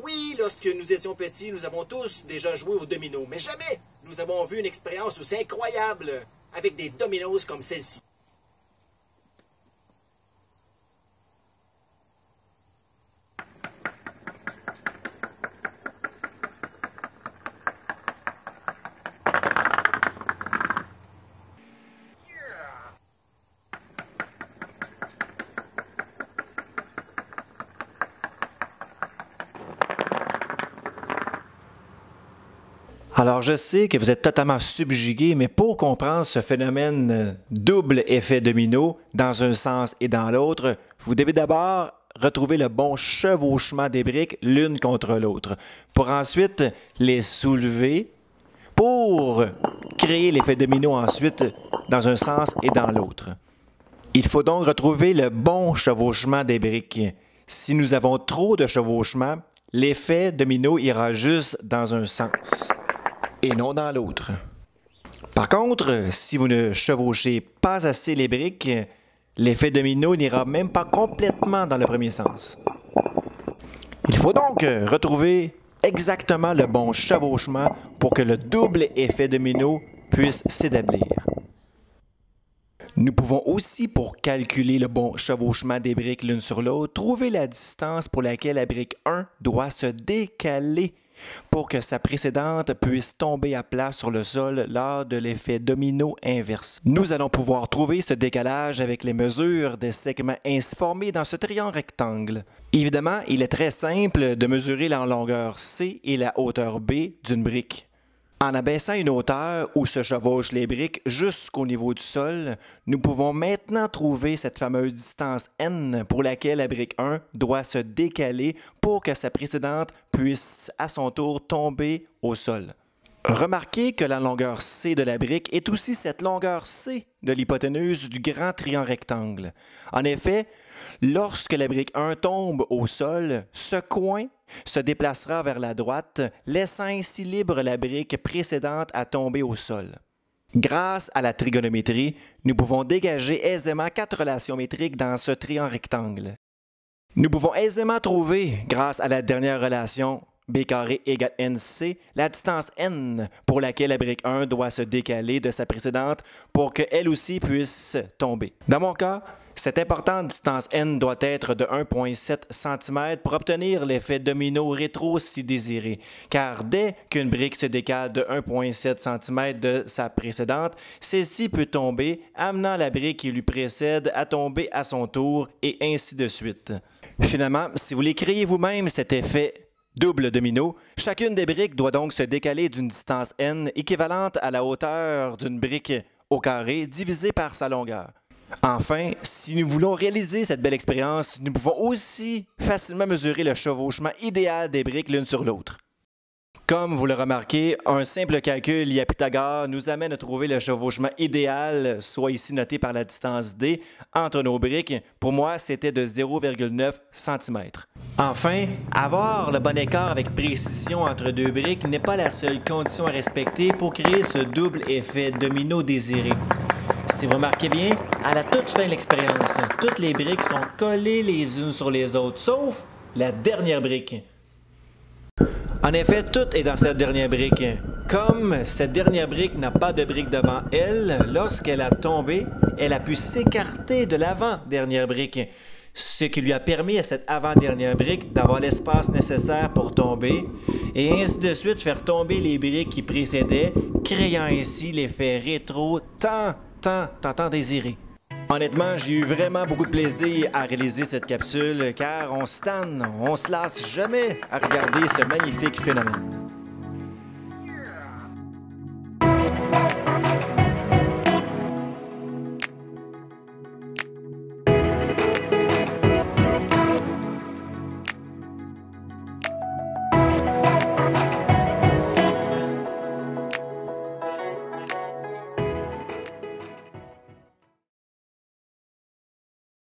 Oui, lorsque nous étions petits, nous avons tous déjà joué aux dominos, mais jamais nous avons vu une expérience aussi incroyable avec des dominos comme celle-ci. Alors, je sais que vous êtes totalement subjugué, mais pour comprendre ce phénomène double effet domino dans un sens et dans l'autre, vous devez d'abord retrouver le bon chevauchement des briques l'une contre l'autre, pour ensuite les soulever, pour créer l'effet domino ensuite dans un sens et dans l'autre. Il faut donc retrouver le bon chevauchement des briques. Si nous avons trop de chevauchement, l'effet domino ira juste dans un sens et non dans l'autre. Par contre, si vous ne chevauchez pas assez les briques, l'effet domino n'ira même pas complètement dans le premier sens. Il faut donc retrouver exactement le bon chevauchement pour que le double effet domino puisse s'établir. Nous pouvons aussi, pour calculer le bon chevauchement des briques l'une sur l'autre, trouver la distance pour laquelle la brique 1 doit se décaler pour que sa précédente puisse tomber à plat sur le sol lors de l'effet domino inverse. Nous allons pouvoir trouver ce décalage avec les mesures des segments ainsi formés dans ce triangle rectangle. Évidemment, il est très simple de mesurer la longueur C et la hauteur B d'une brique. En abaissant une hauteur où se chevauchent les briques jusqu'au niveau du sol, nous pouvons maintenant trouver cette fameuse distance N pour laquelle la brique 1 doit se décaler pour que sa précédente puisse à son tour tomber au sol. Remarquez que la longueur C de la brique est aussi cette longueur C de l'hypoténuse du grand triangle rectangle. En effet, lorsque la brique 1 tombe au sol, ce coin se déplacera vers la droite, laissant ainsi libre la brique précédente à tomber au sol. Grâce à la trigonométrie, nous pouvons dégager aisément 4 relations métriques dans ce triangle rectangle. Nous pouvons aisément trouver, grâce à la dernière relation, B carré égale NC, la distance N pour laquelle la brique 1 doit se décaler de sa précédente pour qu'elle aussi puisse tomber. Dans mon cas, cette importante distance N doit être de 1,7 cm pour obtenir l'effet domino rétro si désiré, car dès qu'une brique se décale de 1,7 cm de sa précédente, celle-ci peut tomber, amenant la brique qui lui précède à tomber à son tour et ainsi de suite. Finalement, si vous voulez créer vous-même cet effet double domino, chacune des briques doit donc se décaler d'une distance N équivalente à la hauteur d'une brique au carré divisée par sa longueur. Enfin, si nous voulons réaliser cette belle expérience, nous pouvons aussi facilement mesurer le chevauchement idéal des briques l'une sur l'autre. Comme vous le remarquez, un simple calcul lié à Pythagore nous amène à trouver le chevauchement idéal, soit ici noté par la distance D, entre nos briques. Pour moi, c'était de 0,9 cm. Enfin, avoir le bon écart avec précision entre deux briques n'est pas la seule condition à respecter pour créer ce double effet domino désiré. Si vous remarquez bien, à la toute fin de l'expérience, toutes les briques sont collées les unes sur les autres, sauf la dernière brique. En effet, tout est dans cette dernière brique. Comme cette dernière brique n'a pas de brique devant elle, lorsqu'elle a tombé, elle a pu s'écarter de l'avant-dernière brique, ce qui lui a permis à cette avant-dernière brique d'avoir l'espace nécessaire pour tomber, et ainsi de suite faire tomber les briques qui précédaient, créant ainsi l'effet rétro tant désiré. Honnêtement, j'ai eu vraiment beaucoup de plaisir à réaliser cette capsule car on se tanne, on se lasse jamais à regarder ce magnifique phénomène.